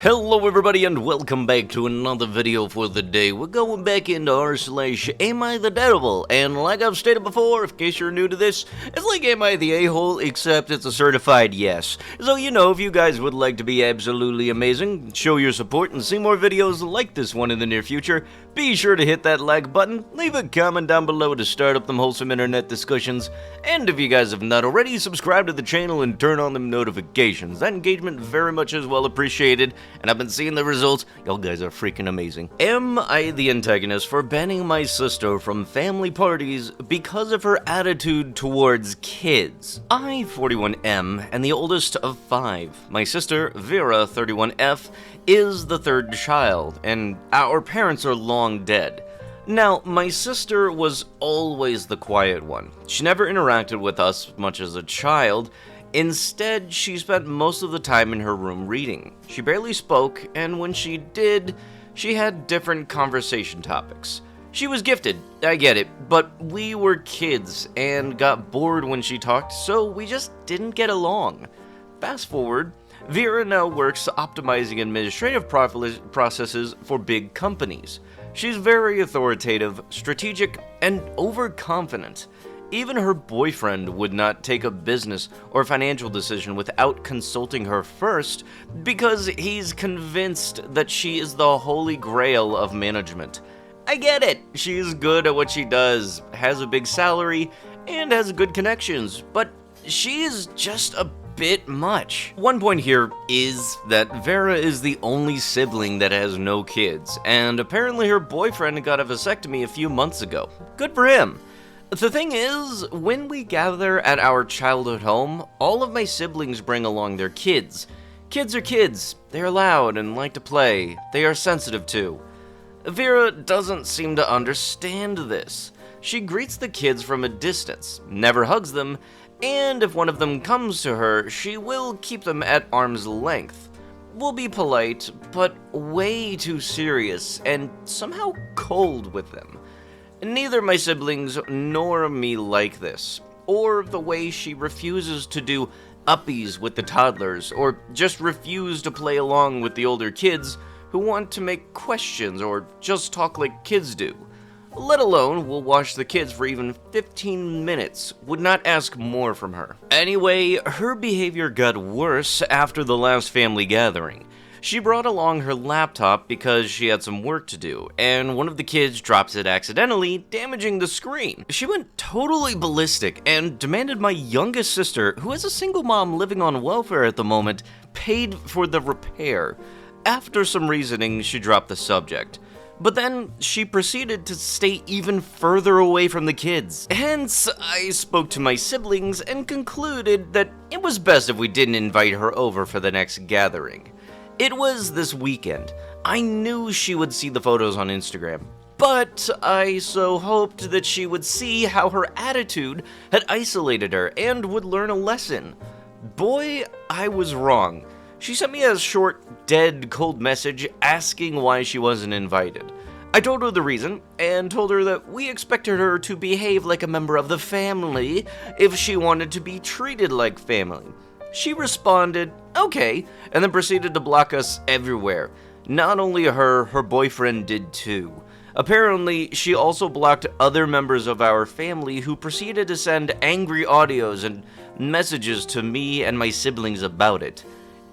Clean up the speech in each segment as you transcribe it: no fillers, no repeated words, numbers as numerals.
Hello everybody and welcome back to another video for the day. We're going back into r/AmITheDevil, and like I've stated before, in case you're new to this, it's like Am I the A-hole, except it's a certified yes. So if you guys would like to be absolutely amazing, show your support and see more videos like this one in the near future, be sure to hit that like button, leave a comment down below to start up them wholesome internet discussions, and if you guys have not already, subscribe to the channel and turn on them notifications. That engagement very much is well appreciated. And I've been seeing the results. Y'all guys are freaking amazing. Am I the antagonist for banning my sister from family parties because of her attitude towards kids? I, 41M, and the oldest of 5. My sister, Vera, 31F, is the third child, and our parents are long dead. Now, my sister was always the quiet one. She never interacted with us much as a child. Instead, she spent most of the time in her room reading. She barely spoke, and when she did, she had different conversation topics. She was gifted, I get it, but we were kids and got bored when she talked, so we just didn't get along. Fast forward, Vera now works optimizing administrative processes for big companies. She's very authoritative, strategic, and overconfident. Even her boyfriend would not take a business or financial decision without consulting her first because he's convinced that she is the holy grail of management. I get it, she's good at what she does, has a big salary, and has good connections, but she's just a bit much. One point here is that Vera is the only sibling that has no kids, and apparently her boyfriend got a vasectomy a few months ago. Good for him. The thing is, when we gather at our childhood home, all of my siblings bring along their kids. Kids are kids. They are loud and like to play. They are sensitive too. Vera doesn't seem to understand this. She greets the kids from a distance, never hugs them, and if one of them comes to her, she will keep them at arm's length. We'll be polite, but way too serious and somehow cold with them. Neither my siblings nor me like this, or the way she refuses to do uppies with the toddlers, or just refuse to play along with the older kids who want to make questions or just talk like kids do. Let alone will watch the kids for even 15 minutes, would not ask more from her. Anyway, her behavior got worse after the last family gathering. She brought along her laptop because she had some work to do, and one of the kids drops it accidentally, damaging the screen. She went totally ballistic and demanded my youngest sister, who is a single mom living on welfare at the moment, paid for the repair. After some reasoning, she dropped the subject. But then she proceeded to stay even further away from the kids. Hence, I spoke to my siblings and concluded that it was best if we didn't invite her over for the next gathering. It was this weekend. I knew she would see the photos on Instagram, but I so hoped that she would see how her attitude had isolated her and would learn a lesson. Boy, I was wrong. She sent me a short, dead, cold message asking why she wasn't invited. I told her the reason, and told her that we expected her to behave like a member of the family if she wanted to be treated like family. She responded, okay, and then proceeded to block us everywhere. Not only her boyfriend did too. Apparently, she also blocked other members of our family who proceeded to send angry audios and messages to me and my siblings about it.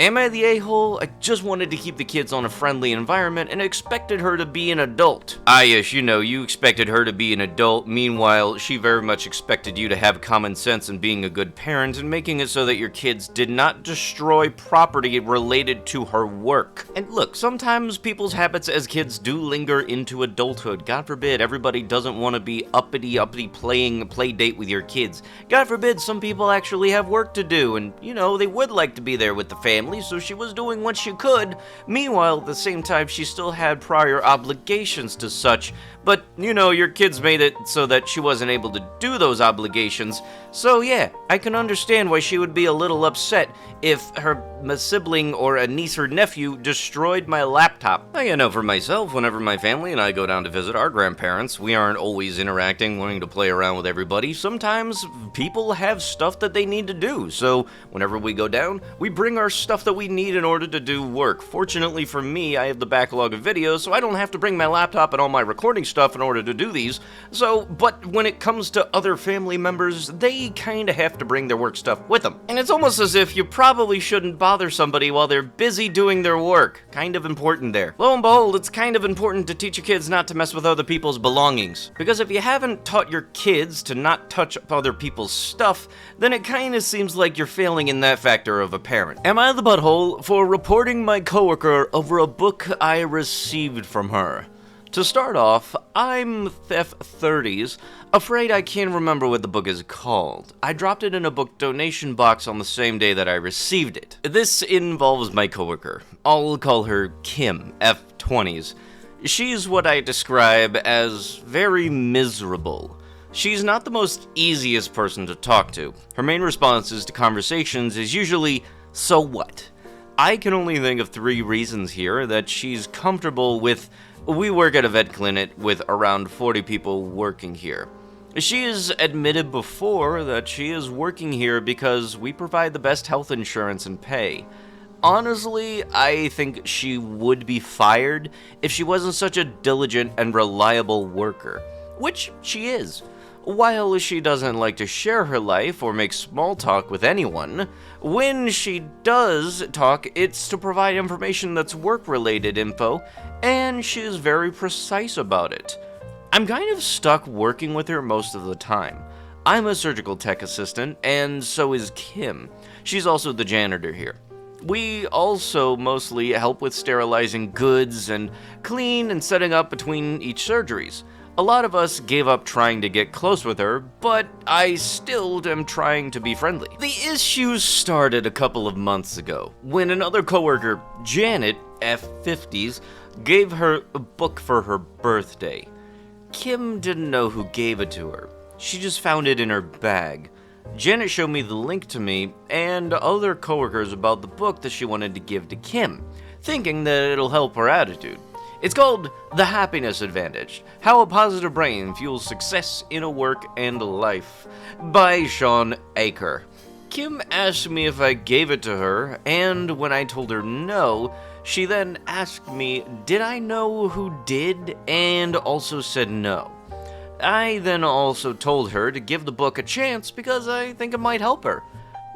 Am I the a-hole? I just wanted to keep the kids on a friendly environment and expected her to be an adult. Yes, you expected her to be an adult. Meanwhile, she very much expected you to have common sense and being a good parent and making it so that your kids did not destroy property related to her work. And look, sometimes people's habits as kids do linger into adulthood. God forbid, everybody doesn't want to be uppity playing a play date with your kids. God forbid, some people actually have work to do and, they would like to be there with the family. So she was doing what she could. Meanwhile, at the same time, she still had prior obligations to such. But, your kids made it so that she wasn't able to do those obligations. So yeah, I can understand why she would be a little upset if her a sibling or a niece or nephew destroyed my laptop. I know for myself, whenever my family and I go down to visit our grandparents, we aren't always interacting, wanting to play around with everybody. Sometimes people have stuff that they need to do, so whenever we go down, we bring our stuff that we need in order to do work. Fortunately for me, I have the backlog of videos, so I don't have to bring my laptop and all my recording stuff in order to do these. But when it comes to other family members, they kinda have to bring their work stuff with them. And it's almost as if you probably shouldn't bother somebody while they're busy doing their work. Kind of important there. Lo and behold, it's kind of important to teach your kids not to mess with other people's belongings. Because if you haven't taught your kids to not touch other people's stuff, then it kinda seems like you're failing in that factor of a parent. Am I the butthole for reporting my coworker over a book I received from her? To start off, I'm F30s, afraid I can't remember what the book is called. I dropped it in a book donation box on the same day that I received it. This involves my coworker. I'll call her Kim, F20s. She's what I describe as very miserable. She's not the most easiest person to talk to. Her main responses to conversations is usually, "So what?" I can only think of 3 reasons here that she's comfortable with. We work at a vet clinic with around 40 people working here. She has admitted before that she is working here because we provide the best health insurance and pay. Honestly, I think she would be fired if she wasn't such a diligent and reliable worker, which she is. While she doesn't like to share her life or make small talk with anyone, when she does talk, it's to provide information that's work-related info, and she's very precise about it. I'm kind of stuck working with her most of the time. I'm a surgical tech assistant, and so is Kim. She's also the janitor here. We also mostly help with sterilizing goods and clean and setting up between each surgeries. A lot of us gave up trying to get close with her, but I still am trying to be friendly. The issues started a couple of months ago, when another coworker, Janet, F50s, gave her a book for her birthday. Kim didn't know who gave it to her. She just found it in her bag. Janet showed me the link to me and other coworkers about the book that she wanted to give to Kim, thinking that it'll help her attitude. It's called The Happiness Advantage, How a Positive Brain Fuels Success in a Work and Life, by Sean Aker. Kim asked me if I gave it to her, and when I told her no, she then asked me, did I know who did, and also said no. I then also told her to give the book a chance because I think it might help her.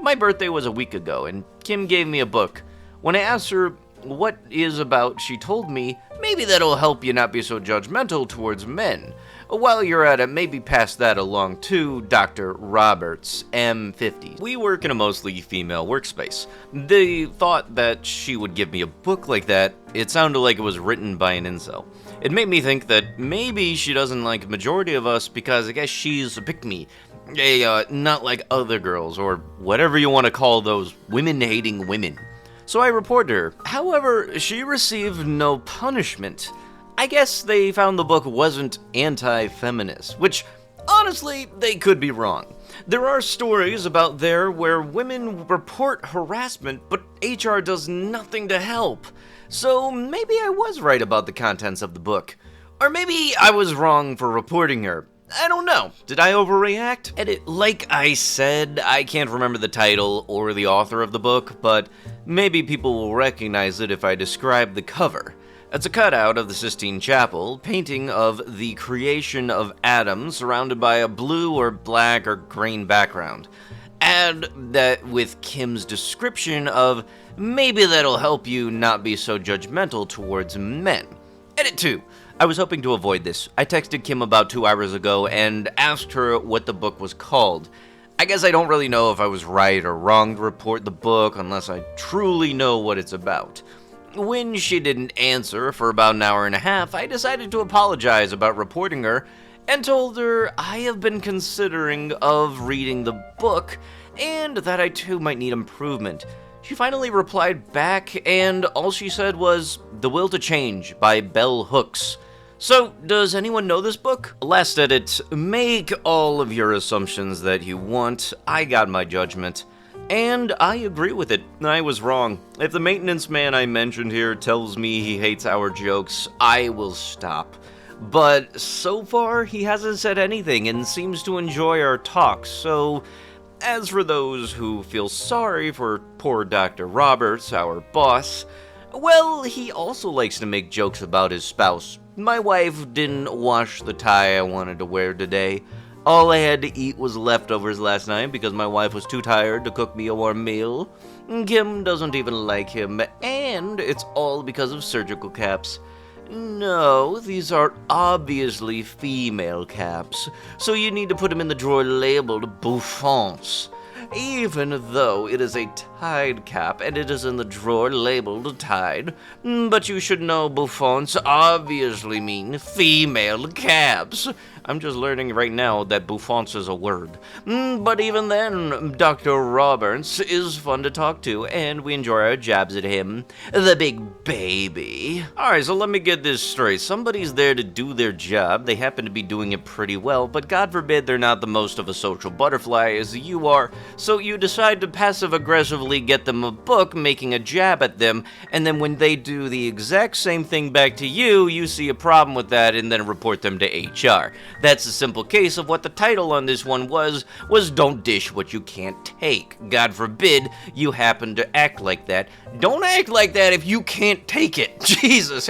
My birthday was a week ago, and Kim gave me a book. When I asked her what is about, she told me, maybe that'll help you not be so judgmental towards men. While you're at it, maybe pass that along to Dr. Roberts, M50. We work in a mostly female workspace. The thought that she would give me a book like that, it sounded like it was written by an incel. It made me think that maybe she doesn't like a majority of us because I guess she's a pick-me. Not like other girls, or whatever you want to call those women-hating women. So I reported her. However, she received no punishment. I guess they found the book wasn't anti-feminist, which, honestly, they could be wrong. There are stories about there where women report harassment, but HR does nothing to help. So maybe I was right about the contents of the book. Or maybe I was wrong for reporting her. I don't know. Did I overreact? Edit. Like I said, I can't remember the title or the author of the book, but maybe people will recognize it if I describe the cover. It's a cutout of the Sistine Chapel, painting of the creation of Adam surrounded by a blue or black or green background. Add that with Kim's description of, maybe that'll help you not be so judgmental towards men. Edit 2. I was hoping to avoid this. I texted Kim about 2 hours ago and asked her what the book was called. I guess I don't really know if I was right or wrong to report the book unless I truly know what it's about. When she didn't answer for about an hour and a half, I decided to apologize about reporting her and told her I have been considering of reading the book and that I too might need improvement. She finally replied back, and all she said was, The Will to Change by Bell Hooks. So, does anyone know this book? Last edit, make all of your assumptions that you want. I got my judgment. And I agree with it. I was wrong. If the maintenance man I mentioned here tells me he hates our jokes, I will stop. But so far, he hasn't said anything and seems to enjoy our talks, so as for those who feel sorry for poor Dr. Roberts, our boss, well, he also likes to make jokes about his spouse. My wife didn't wash the tie I wanted to wear today. All I had to eat was leftovers last night because my wife was too tired to cook me a warm meal. Kim doesn't even like him, and it's all because of surgical caps. No, these are obviously female caps, so you need to put them in the drawer labeled bouffants. Even though it is a tied cap and it is in the drawer labeled tied, but you should know bouffants obviously mean female caps. I'm just learning right now that bouffants is a word. But even then, Dr. Roberts is fun to talk to, and we enjoy our jabs at him, the big baby. Alright, so let me get this straight. Somebody's there to do their job. They happen to be doing it pretty well, but God forbid they're not the most of a social butterfly as you are, so you decide to passive-aggressively get them a book making a jab at them, and then when they do the exact same thing back to you, you see a problem with that and then report them to HR. That's a simple case of what the title on this one was Don't Dish What You Can't Take. God forbid you happen to act like that. Don't act like that if you can't take it. Jesus,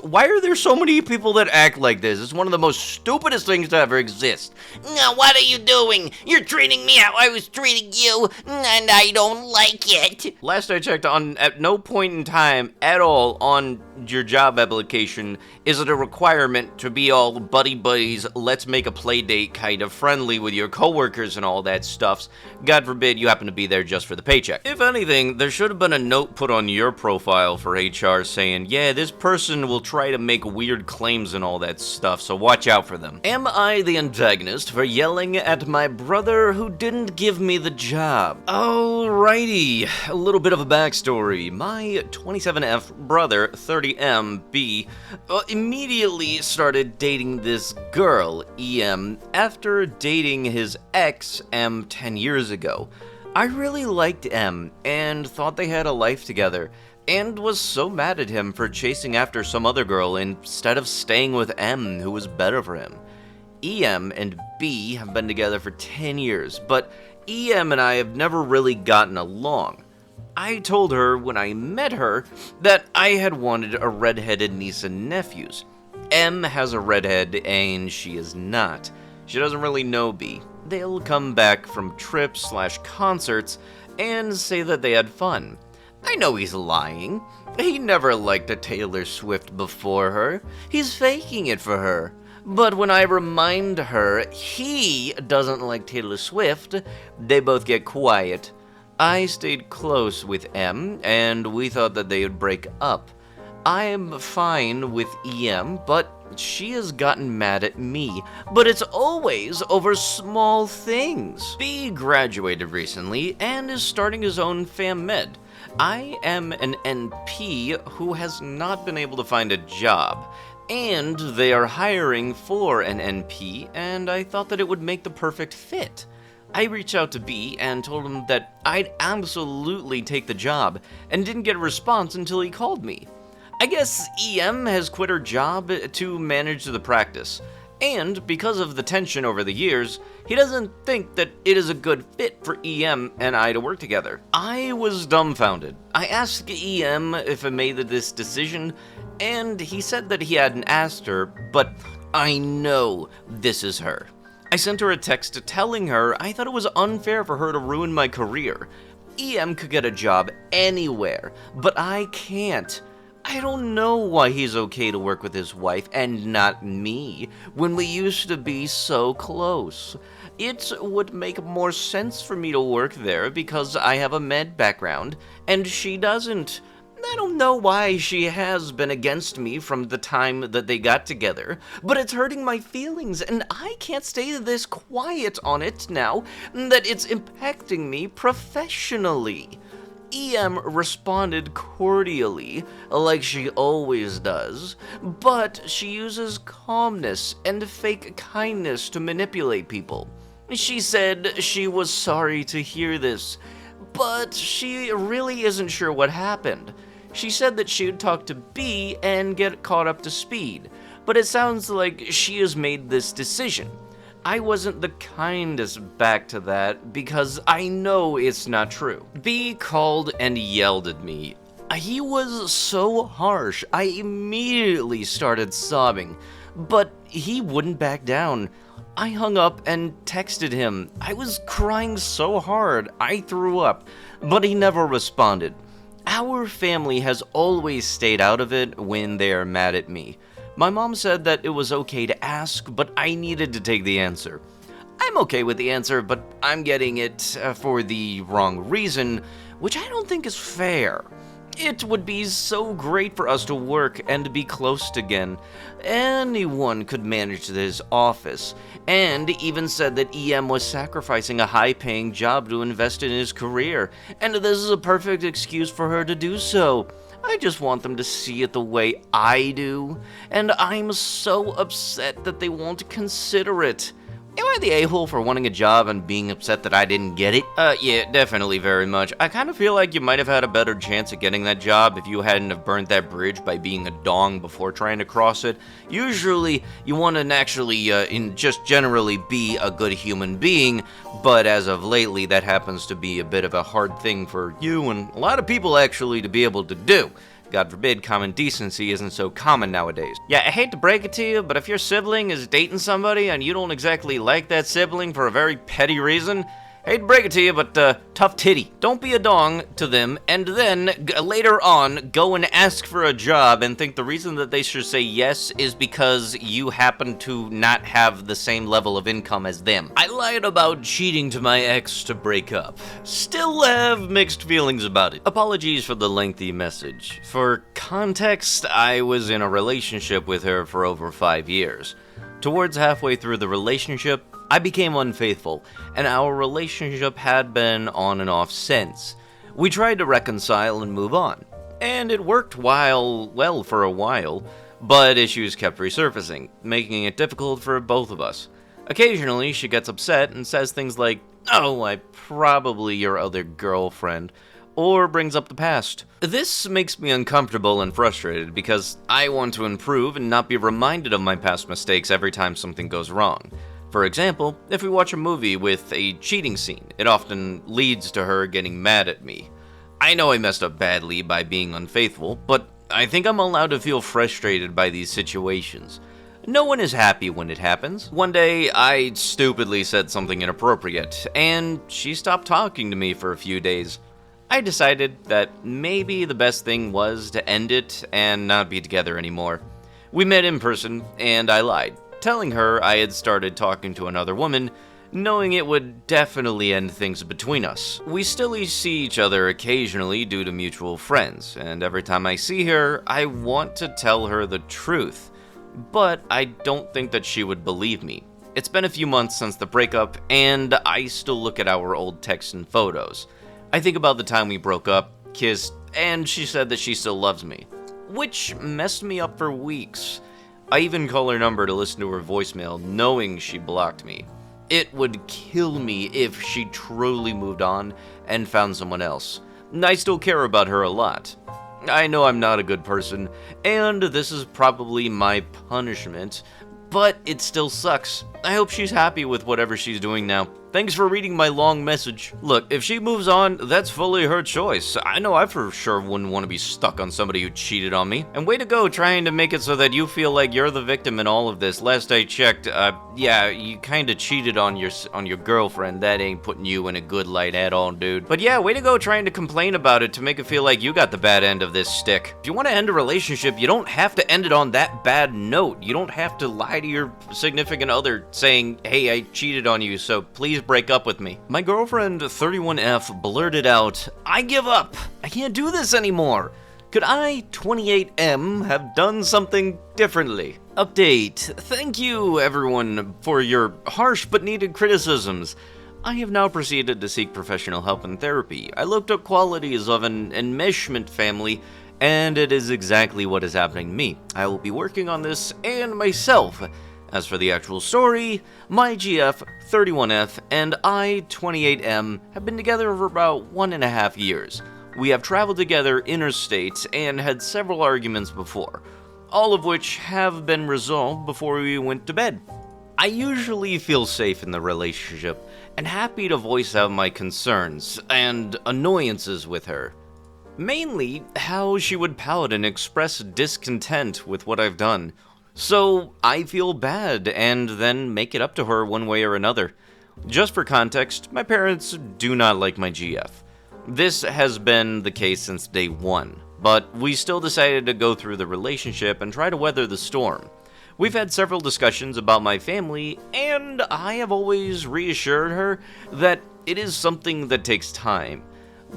why are there so many people that act like this? It's one of the most stupidest things to ever exist. Now, what are you doing? You're treating me how I was treating you, and I don't like it. Last I checked, at no point in time at all on your job application is it a requirement to be all buddies, let's make a play date kind of friendly with your coworkers and all that stuff. God forbid you happen to be there just for the paycheck. If anything, there should have been a note put on your profile for HR saying, yeah, this person will try to make weird claims and all that stuff, so watch out for them. Am I the antagonist for yelling at my brother who didn't give me the job? Alrighty, a little bit of a backstory. My 27F brother, 30MB, immediately started dating this girl, EM, after dating his ex, M, 10 years ago. I really liked M and thought they had a life together, and was so mad at him for chasing after some other girl instead of staying with M, who was better for him. EM and B have been together for 10 years, but EM and I have never really gotten along. I told her when I met her that I had wanted a redheaded niece and nephews. M has a redhead and she is not. She doesn't really know B. They'll come back from trips/concerts and say that they had fun. I know he's lying. He never liked a Taylor Swift before her. He's faking it for her. But when I remind her he doesn't like Taylor Swift, they both get quiet. I stayed close with M, and we thought that they would break up. I'm fine with EM, but she has gotten mad at me. But it's always over small things. B graduated recently and is starting his own fam med. I am an NP who has not been able to find a job, and they are hiring for an NP, and I thought that it would make the perfect fit. I reached out to B and told him that I'd absolutely take the job, and didn't get a response until he called me. I guess EM has quit her job to manage the practice, and because of the tension over the years, he doesn't think that it is a good fit for EM and I to work together. I was dumbfounded. I asked EM if I made this decision, and he said that he hadn't asked her, but I know this is her. I sent her a text telling her I thought it was unfair for her to ruin my career. EM could get a job anywhere, but I can't. I don't know why he's okay to work with his wife and not me, when we used to be so close. It would make more sense for me to work there because I have a med background, and she doesn't. I don't know why she has been against me from the time that they got together, but it's hurting my feelings, and I can't stay this quiet on it now that it's impacting me professionally. EM responded cordially, like she always does, but she uses calmness and fake kindness to manipulate people. She said she was sorry to hear this, but she really isn't sure what happened. She said that she would talk to B and get caught up to speed, but it sounds like she has made this decision. I wasn't the kindest back to that because I know it's not true. B called and yelled at me. He was so harsh, I immediately started sobbing, but he wouldn't back down. I hung up and texted him. I was crying so hard, I threw up, but he never responded. Our family has always stayed out of it when they are mad at me. My mom said that it was okay to ask, but I needed to take the answer. I'm okay with the answer, but I'm getting it for the wrong reason, which I don't think is fair. It would be so great for us to work and be close again. Anyone could manage this office, and even said that EM was sacrificing a high-paying job to invest in his career, and this is a perfect excuse for her to do so. I just want them to see it the way I do, and I'm so upset that they won't consider it. Am I the a-hole for wanting a job and being upset that I didn't get it? Yeah, definitely very much. I kind of feel like you might have had a better chance at getting that job if you hadn't have burnt that bridge by being a dong before trying to cross it. Usually, you want to actually, just generally be a good human being, but as of lately, that happens to be a bit of a hard thing for you and a lot of people actually to be able to do. God forbid common decency isn't so common nowadays. Yeah, I hate to break it to you, but if your sibling is dating somebody and you don't exactly like that sibling for a very petty reason, hate to break it to you, but tough titty. Don't be a dong to them, and then later on go and ask for a job and think the reason that they should say yes is because you happen to not have the same level of income as them. I lied about cheating to my ex to break up. Still have mixed feelings about it. Apologies for the lengthy message. For context, I was in a relationship with her for over 5 years. Towards halfway through the relationship, I became unfaithful, and our relationship had been on and off since. We tried to reconcile and move on, and it worked for a while, but issues kept resurfacing, making it difficult for both of us. Occasionally, she gets upset and says things like, "Oh, I'm probably your other girlfriend," or brings up the past. This makes me uncomfortable and frustrated because I want to improve and not be reminded of my past mistakes every time something goes wrong. For example, if we watch a movie with a cheating scene, it often leads to her getting mad at me. I know I messed up badly by being unfaithful, but I think I'm allowed to feel frustrated by these situations. No one is happy when it happens. One day, I stupidly said something inappropriate, and she stopped talking to me for a few days. I decided that maybe the best thing was to end it and not be together anymore. We met in person, and I lied, telling her I had started talking to another woman, knowing it would definitely end things between us. We still see each other occasionally due to mutual friends, and every time I see her, I want to tell her the truth, but I don't think that she would believe me. It's been a few months since the breakup, and I still look at our old texts and photos. I think about the time we broke up, kissed, and she said that she still loves me, which messed me up for weeks. I even call her number to listen to her voicemail, knowing she blocked me. It would kill me if she truly moved on and found someone else. I still care about her a lot. I know I'm not a good person, and this is probably my punishment, but it still sucks. I hope she's happy with whatever she's doing now. Thanks for reading my long message. Look, if she moves on, that's fully her choice. I know I for sure wouldn't want to be stuck on somebody who cheated on me. And way to go trying to make it so that you feel like you're the victim in all of this. Last I checked, yeah, you kinda cheated on your girlfriend. That ain't putting you in a good light at all, dude. But yeah, way to go trying to complain about it to make it feel like you got the bad end of this stick. If you want to end a relationship, you don't have to end it on that bad note. You don't have to lie to your significant other saying, "Hey, I cheated on you, so please break up with me." My girlfriend 31F blurted out, "I give up. I can't do this anymore. Could I, 28M, have done something differently?" Update. Thank you, everyone, for your harsh but needed criticisms. I have now proceeded to seek professional help and therapy. I looked up qualities of an enmeshment family, and it is exactly what is happening to me. I will be working on this and myself As for the actual story, my GF 31F and I 28M have been together for about 1.5 years. We have traveled together interstate and had several arguments before, all of which have been resolved before we went to bed. I usually feel safe in the relationship and happy to voice out my concerns and annoyances with her. Mainly how she would pout and express discontent with what I've done. So I feel bad and then make it up to her one way or another. Just for context, my parents do not like my GF. This has been the case since day one, but we still decided to go through the relationship and try to weather the storm. We've had several discussions about my family, and I have always reassured her that it is something that takes time.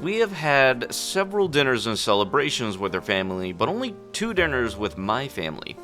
We have had several dinners and celebrations with her family, but only 2 dinners with my family.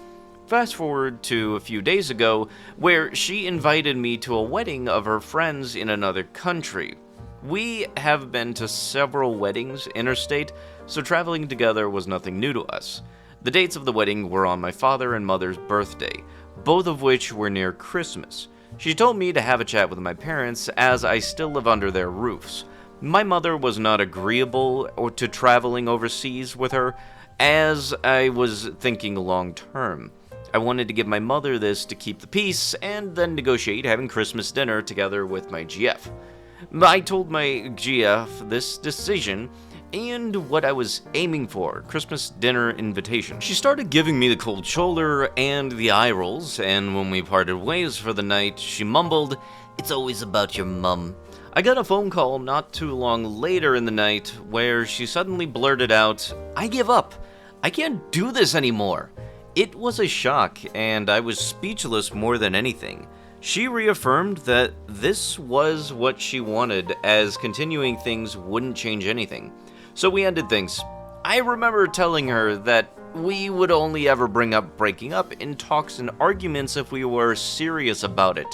Fast forward to a few days ago, where she invited me to a wedding of her friends in another country. We have been to several weddings interstate, so traveling together was nothing new to us. The dates of the wedding were on my father and mother's birthday, both of which were near Christmas. She told me to have a chat with my parents as I still live under their roofs. My mother was not agreeable to traveling overseas with her, as I was thinking long term. I wanted to give my mother this to keep the peace and then negotiate having Christmas dinner together with my GF. I told my GF this decision and what I was aiming for, Christmas dinner invitation. She started giving me the cold shoulder and the eye rolls, and when we parted ways for the night, she mumbled, "It's always about your mum." I got a phone call not too long later in the night where she suddenly blurted out, "I give up. I can't do this anymore." It was a shock, and I was speechless more than anything. She reaffirmed that this was what she wanted, as continuing things wouldn't change anything. So we ended things. I remember telling her that we would only ever bring up breaking up in talks and arguments if we were serious about it.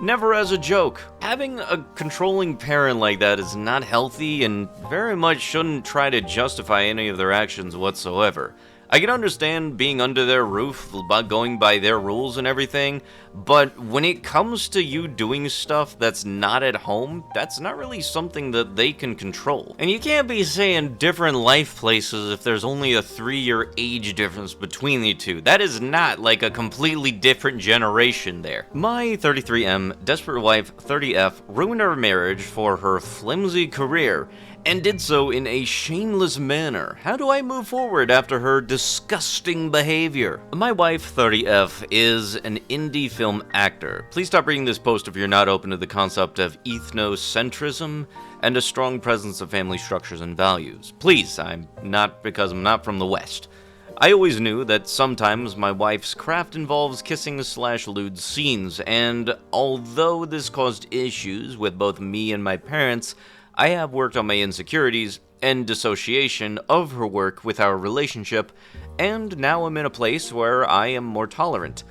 Never as a joke. Having a controlling parent like that is not healthy and very much shouldn't try to justify any of their actions whatsoever. I can understand being under their roof, going by their rules and everything, but when it comes to you doing stuff that's not at home, that's not really something that they can control. And you can't be saying different life places if there's only a 3-year age difference between the two. That is not like a completely different generation there. My 33M desperate wife 30F ruined our marriage for her flimsy career, and did so in a shameless manner. How do I move forward after her disgusting behavior? My wife, 30F, is an indie film actor. Please stop reading this post if you're not open to the concept of ethnocentrism and a strong presence of family structures and values. Please, I'm not, because I'm not from the West. I always knew that sometimes my wife's craft involves kissing/lewd scenes, and although this caused issues with both me and my parents, I have worked on my insecurities and dissociation of her work with our relationship, and now I'm in a place where I am more tolerant.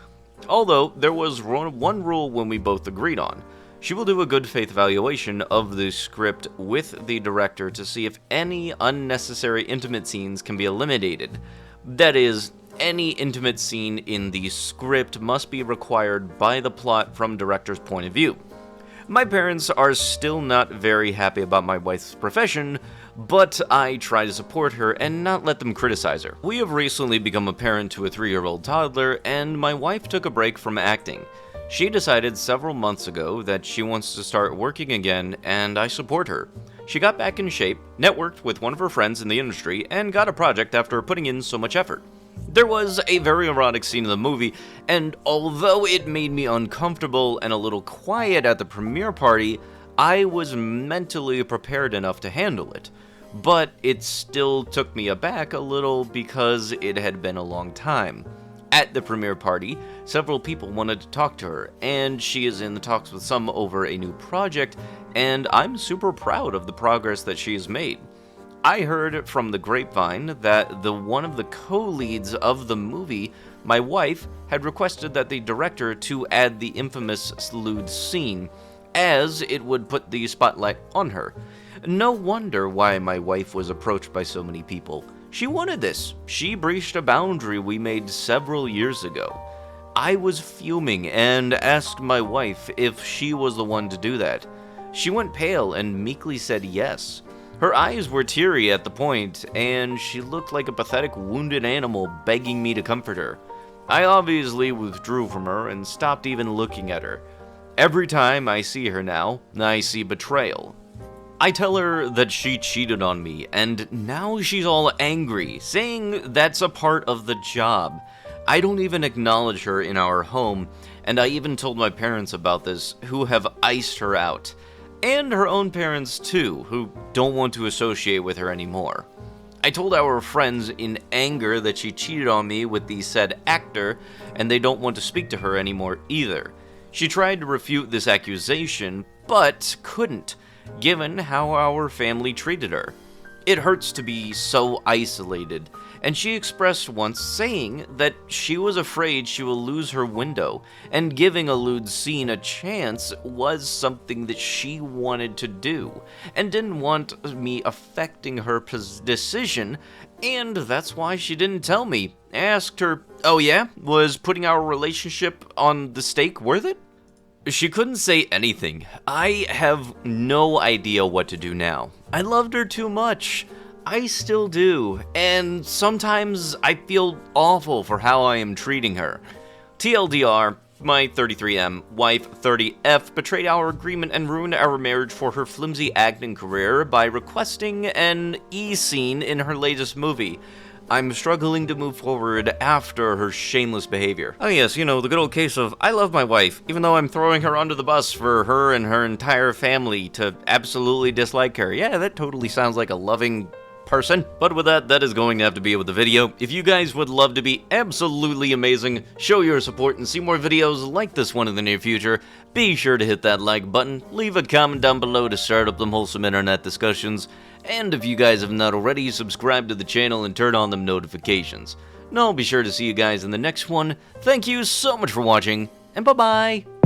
Although, there was one rule when we both agreed on. She will do a good faith evaluation of the script with the director to see if any unnecessary intimate scenes can be eliminated. That is, any intimate scene in the script must be required by the plot from director's point of view. My parents are still not very happy about my wife's profession, but I try to support her and not let them criticize her. We have recently become a parent to a 3-year-old toddler, and my wife took a break from acting. She decided several months ago that she wants to start working again, and I support her. She got back in shape, networked with one of her friends in the industry, and got a project after putting in so much effort. There was a very erotic scene in the movie, and although it made me uncomfortable and a little quiet at the premiere party, I was mentally prepared enough to handle it. But it still took me aback a little because it had been a long time. At the premiere party, several people wanted to talk to her, and she is in the talks with some over a new project, and I'm super proud of the progress that she has made. I heard from the grapevine that one of the co-leads of the movie, my wife, had requested that the director to add the infamous lewd scene, as it would put the spotlight on her. No wonder why my wife was approached by so many people. She wanted this. She breached a boundary we made several years ago. I was fuming and asked my wife if she was the one to do that. She went pale and meekly said yes. Her eyes were teary at the point, and she looked like a pathetic wounded animal begging me to comfort her. I obviously withdrew from her and stopped even looking at her. Every time I see her now, I see betrayal. I tell her that she cheated on me, and now she's all angry, saying that's a part of the job. I don't even acknowledge her in our home, and I even told my parents about this, who have iced her out. And her own parents too, who don't want to associate with her anymore. I told our friends in anger that she cheated on me with the said actor, and they don't want to speak to her anymore either. She tried to refute this accusation, but couldn't, given how our family treated her. It hurts to be so isolated, and she expressed once saying that she was afraid she will lose her window, and giving a lewd scene a chance was something that she wanted to do, and didn't want me affecting her decision, and that's why she didn't tell me. I asked her, oh yeah, was putting our relationship on the stake worth it? She couldn't say anything. I have no idea what to do now. I loved her too much. I still do, and sometimes I feel awful for how I am treating her. TLDR, my 33M wife 30F betrayed our agreement and ruined our marriage for her flimsy acting career by requesting an E-scene in her latest movie. I'm struggling to move forward after her shameless behavior. Oh yes, you know, the good old case of, I love my wife, even though I'm throwing her under the bus for her and her entire family to absolutely dislike her. Yeah, that totally sounds like a loving person. But with that, that is going to have to be it with the video. If you guys would love to be absolutely amazing, show your support, and see more videos like this one in the near future, be sure to hit that like button, leave a comment down below to start up them wholesome internet discussions, and if you guys have not already, subscribe to the channel and turn on them notifications. And I'll be sure to see you guys in the next one. Thank you so much for watching, and bye-bye!